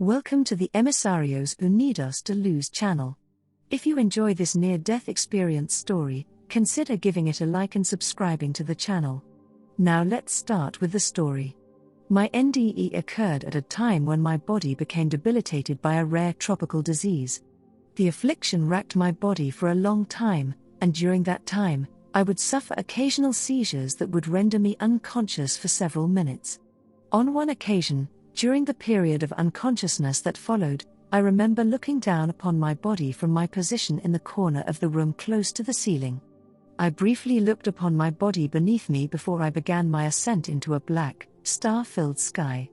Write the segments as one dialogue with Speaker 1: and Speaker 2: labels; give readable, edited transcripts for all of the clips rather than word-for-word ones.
Speaker 1: Welcome to the Emisarios Unidos de Luz channel. If you enjoy this near-death experience story, consider giving it a like and subscribing to the channel. Now let's start with the story. My NDE occurred at a time when my body became debilitated by a rare tropical disease. The affliction racked my body for a long time, and during that time, I would suffer occasional seizures that would render me unconscious for several minutes. On one occasion, during the period of unconsciousness that followed, I remember looking down upon my body from my position in the corner of the room close to the ceiling. I briefly looked upon my body beneath me before I began my ascent into a black, star-filled sky.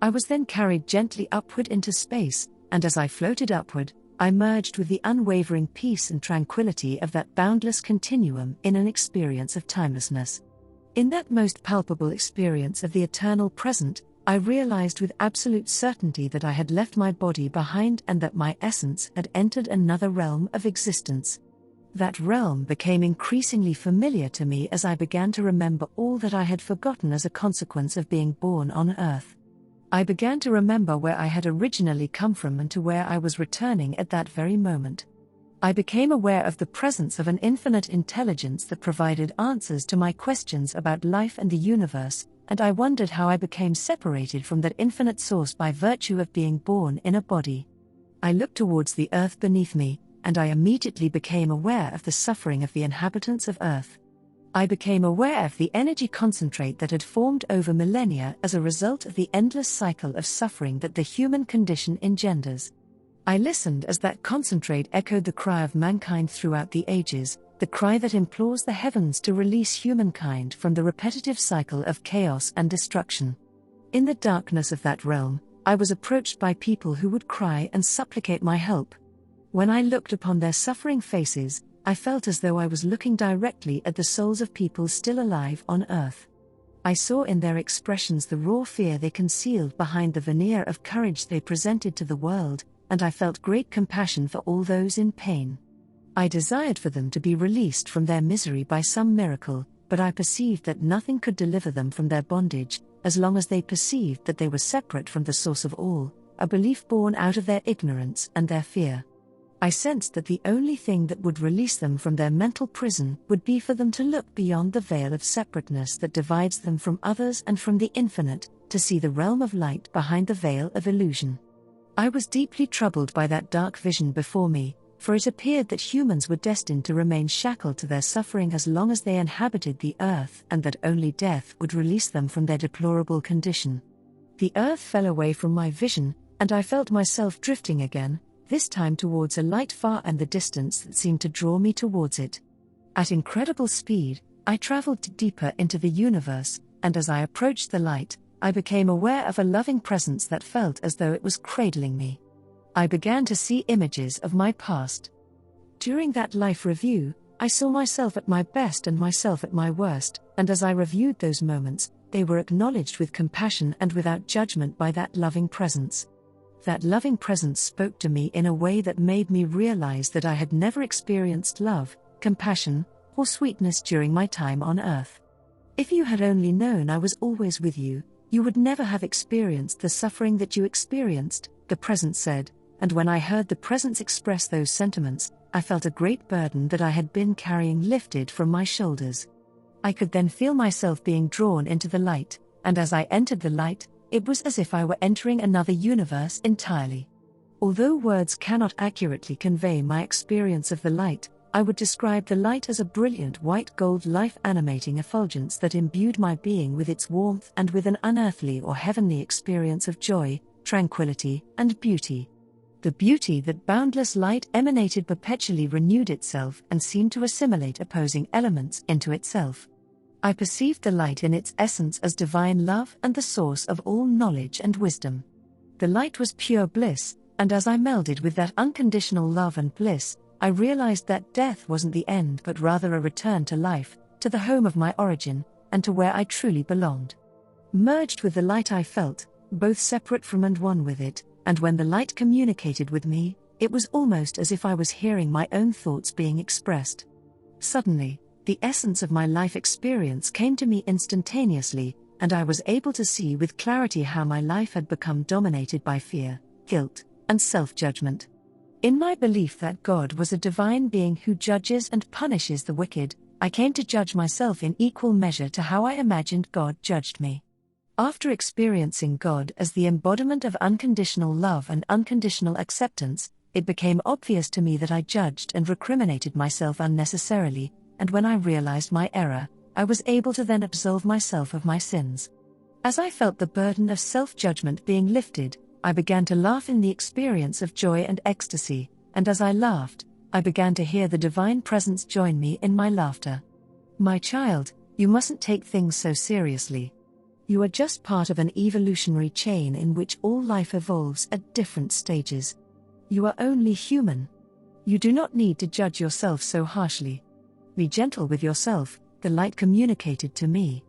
Speaker 1: I was then carried gently upward into space, and as I floated upward, I merged with the unwavering peace and tranquility of that boundless continuum in an experience of timelessness. In that most palpable experience of the eternal present, I realized with absolute certainty that I had left my body behind and that my essence had entered another realm of existence. That realm became increasingly familiar to me as I began to remember all that I had forgotten as a consequence of being born on Earth. I began to remember where I had originally come from and to where I was returning at that very moment. I became aware of the presence of an infinite intelligence that provided answers to my questions about life and the universe, and I wondered how I became separated from that infinite source by virtue of being born in a body. I looked towards the earth beneath me, and I immediately became aware of the suffering of the inhabitants of Earth. I became aware of the energy concentrate that had formed over millennia as a result of the endless cycle of suffering that the human condition engenders. I listened as that concentrate echoed the cry of mankind throughout the ages, the cry that implores the heavens to release humankind from the repetitive cycle of chaos and destruction. In the darkness of that realm, I was approached by people who would cry and supplicate my help. When I looked upon their suffering faces, I felt as though I was looking directly at the souls of people still alive on Earth. I saw in their expressions the raw fear they concealed behind the veneer of courage they presented to the world, and I felt great compassion for all those in pain. I desired for them to be released from their misery by some miracle, but I perceived that nothing could deliver them from their bondage, as long as they perceived that they were separate from the source of all, a belief born out of their ignorance and their fear. I sensed that the only thing that would release them from their mental prison would be for them to look beyond the veil of separateness that divides them from others and from the infinite, to see the realm of light behind the veil of illusion. I was deeply troubled by that dark vision before me, for it appeared that humans were destined to remain shackled to their suffering as long as they inhabited the earth, and that only death would release them from their deplorable condition. The earth fell away from my vision, and I felt myself drifting again, this time towards a light far in the distance that seemed to draw me towards it. At incredible speed, I traveled deeper into the universe, and as I approached the light, I became aware of a loving presence that felt as though it was cradling me. I began to see images of my past. During that life review, I saw myself at my best and myself at my worst, and as I reviewed those moments, they were acknowledged with compassion and without judgment by that loving presence. That loving presence spoke to me in a way that made me realize that I had never experienced love, compassion, or sweetness during my time on Earth. If you had only known I was always with you, you would never have experienced the suffering that you experienced, the presence said, and when I heard the presence express those sentiments, I felt a great burden that I had been carrying lifted from my shoulders. I could then feel myself being drawn into the light, and as I entered the light, it was as if I were entering another universe entirely. Although words cannot accurately convey my experience of the light, I would describe the light as a brilliant white gold life-animating effulgence that imbued my being with its warmth and with an unearthly or heavenly experience of joy, tranquility, and beauty. The beauty that boundless light emanated perpetually renewed itself and seemed to assimilate opposing elements into itself. I perceived the light in its essence as divine love and the source of all knowledge and wisdom. The light was pure bliss, and as I melded with that unconditional love and bliss, I realized that death wasn't the end but rather a return to life, to the home of my origin, and to where I truly belonged. Merged with the light I felt, both separate from and one with it, and when the light communicated with me, it was almost as if I was hearing my own thoughts being expressed. Suddenly, the essence of my life experience came to me instantaneously, and I was able to see with clarity how my life had become dominated by fear, guilt, and self-judgment. In my belief that God was a divine being who judges and punishes the wicked, I came to judge myself in equal measure to how I imagined God judged me. After experiencing God as the embodiment of unconditional love and unconditional acceptance, it became obvious to me that I judged and recriminated myself unnecessarily, and when I realized my error, I was able to then absolve myself of my sins. As I felt the burden of self-judgment being lifted, I began to laugh in the experience of joy and ecstasy, and as I laughed, I began to hear the divine presence join me in my laughter. My child, you mustn't take things so seriously. You are just part of an evolutionary chain in which all life evolves at different stages. You are only human. You do not need to judge yourself so harshly. Be gentle with yourself, the light communicated to me.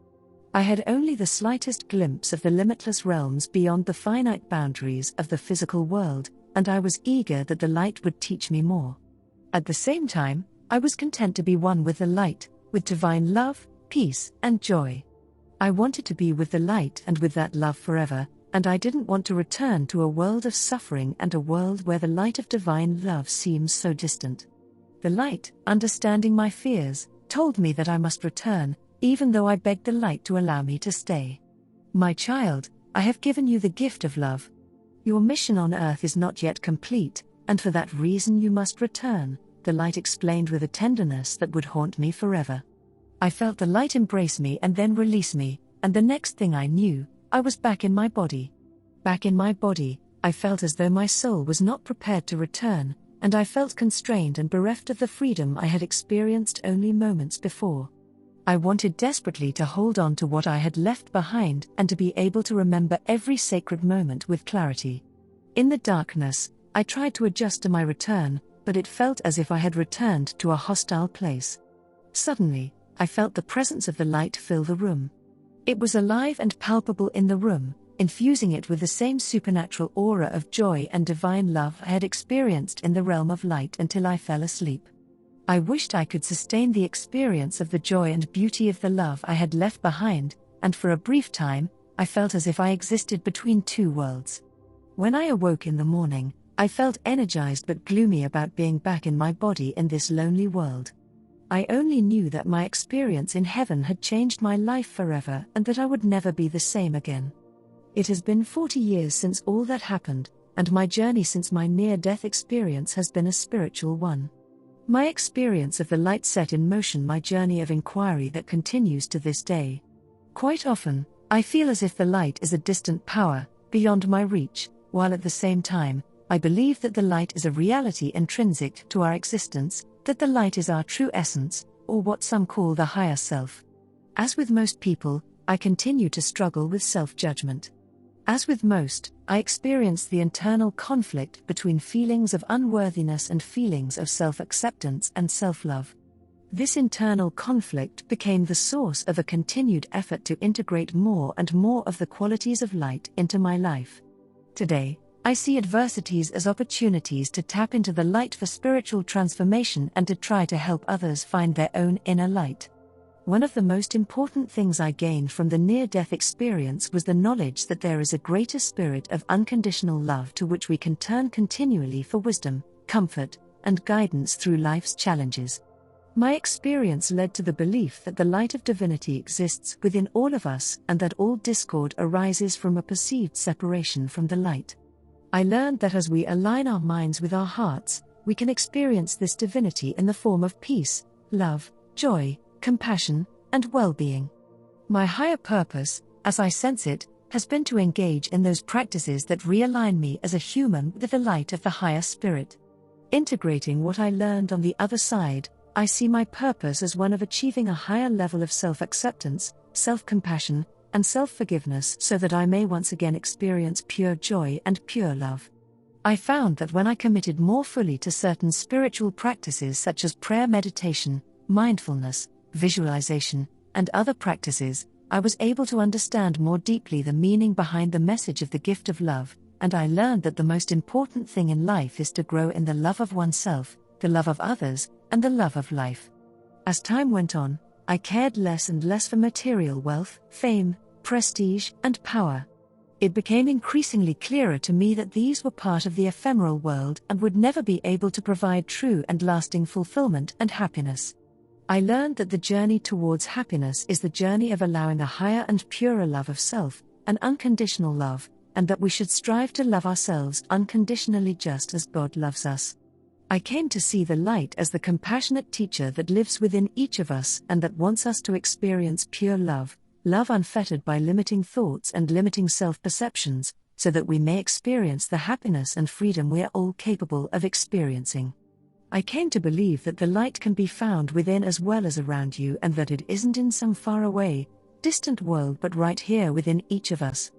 Speaker 1: I had only the slightest glimpse of the limitless realms beyond the finite boundaries of the physical world, and I was eager that the light would teach me more. At the same time, I was content to be one with the light, with divine love, peace, and joy. I wanted to be with the light and with that love forever, and I didn't want to return to a world of suffering and a world where the light of divine love seems so distant. The light, understanding my fears, told me that I must return, even though I begged the light to allow me to stay. My child, I have given you the gift of love. Your mission on earth is not yet complete, and for that reason you must return, the light explained with a tenderness that would haunt me forever. I felt the light embrace me and then release me, and the next thing I knew, I was back in my body. Back in my body, I felt as though my soul was not prepared to return, and I felt constrained and bereft of the freedom I had experienced only moments before. I wanted desperately to hold on to what I had left behind and to be able to remember every sacred moment with clarity. In the darkness, I tried to adjust to my return, but it felt as if I had returned to a hostile place. Suddenly, I felt the presence of the light fill the room. It was alive and palpable in the room, infusing it with the same supernatural aura of joy and divine love I had experienced in the realm of light until I fell asleep. I wished I could sustain the experience of the joy and beauty of the love I had left behind, and for a brief time, I felt as if I existed between two worlds. When I awoke in the morning, I felt energized but gloomy about being back in my body in this lonely world. I only knew that my experience in heaven had changed my life forever and that I would never be the same again. It has been 40 years since all that happened, and my journey since my near-death experience has been a spiritual one. My experience of the light set in motion my journey of inquiry that continues to this day. Quite often, I feel as if the light is a distant power, beyond my reach, while at the same time, I believe that the light is a reality intrinsic to our existence, that the light is our true essence, or what some call the higher self. As with most people, I continue to struggle with self-judgment. As with most, I experience the internal conflict between feelings of unworthiness and feelings of self-acceptance and self-love. This internal conflict became the source of a continued effort to integrate more and more of the qualities of light into my life. Today, I see adversities as opportunities to tap into the light for spiritual transformation and to try to help others find their own inner light. One of the most important things I gained from the near-death experience was the knowledge that there is a greater spirit of unconditional love to which we can turn continually for wisdom, comfort, and guidance through life's challenges. My experience led to the belief that the light of divinity exists within all of us and that all discord arises from a perceived separation from the light. I learned that as we align our minds with our hearts, we can experience this divinity in the form of peace, love, joy, compassion, and well-being. My higher purpose, as I sense it, has been to engage in those practices that realign me as a human with the light of the higher spirit. Integrating what I learned on the other side, I see my purpose as one of achieving a higher level of self-acceptance, self-compassion, and self-forgiveness so that I may once again experience pure joy and pure love. I found that when I committed more fully to certain spiritual practices such as prayer, meditation, mindfulness, visualization, and other practices, I was able to understand more deeply the meaning behind the message of the gift of love, and I learned that the most important thing in life is to grow in the love of oneself, the love of others, and the love of life. As time went on, I cared less and less for material wealth, fame, prestige, and power. It became increasingly clearer to me that these were part of the ephemeral world and would never be able to provide true and lasting fulfillment and happiness. I learned that the journey towards happiness is the journey of allowing a higher and purer love of self, an unconditional love, and that we should strive to love ourselves unconditionally just as God loves us. I came to see the light as the compassionate teacher that lives within each of us and that wants us to experience pure love, love unfettered by limiting thoughts and limiting self-perceptions, so that we may experience the happiness and freedom we are all capable of experiencing. I came to believe that the light can be found within as well as around you and that it isn't in some faraway, distant world but right here within each of us.